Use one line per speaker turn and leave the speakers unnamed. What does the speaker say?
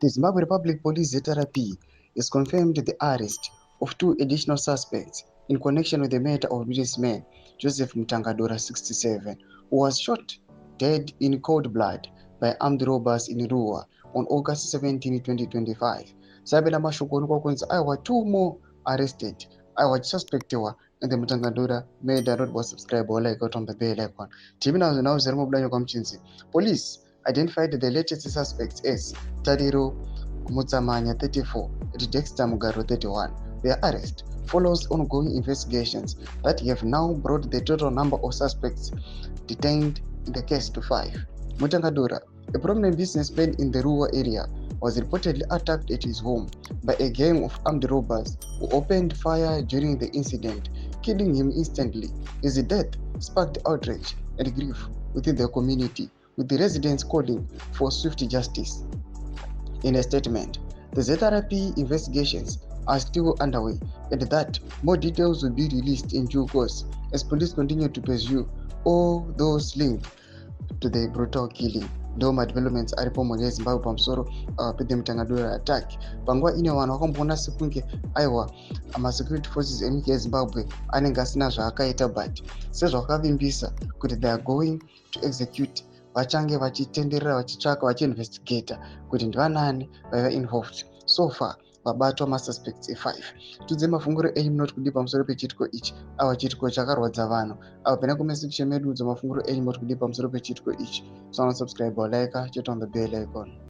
The Zimbabwe Republic Police ZRP is confirmed the arrest of 2 additional suspects in connection with the murder of businessman Joseph Mutangadura, 67, who was shot dead in cold blood by armed robbers in Ruwa on August 17, 2025. Sabela mashoko nokwenza aiwa 2 more arrested. Aiwa suspectiwa in the Mutangadura murder. Road was subscribed or like out on the bell icon. Timu now zerimo blanyo kwa mchinzi. Police identified the latest suspects as Tadiro Mutsamanya, 34, and Dexter Mugaro, 31. Their arrest follows ongoing investigations that have now brought the total number of suspects detained in the case to 5. Mutangadura, a prominent businessman in the rural area, was reportedly attacked at his home by a gang of armed robbers who opened fire during the incident, killing him instantly. His death sparked outrage and grief within the community, with the residents calling for swift justice. In a statement, the ZRP investigations are still underway and that more details will be released in due course as police continue to pursue all those linked to the brutal killing. Ndoma developments aripo mune Zimbabwe pamusoro pede Mutangadura attack. Panguva ine vanhu vakamboona sekunge aiwa security forces enyika yeZimbabwe anenge asina zvaakaita, but sezvakavimbisa kuti they are going to execute, vachange vachitenderera vachitsvaka vachiinvestigata kuti ndivanani vaiva involved. So far vabatwa masuspects e5. Tudze mafunguro enyu munoti kudi pamusoro pechitiko ichi. Ava chitiko chakarwadza vanhu. Ava pena comment section medu udza mafunguro enyu munoti kudi pamusoro pechitiko ichi. So subscribe or like, hit on the bell icon.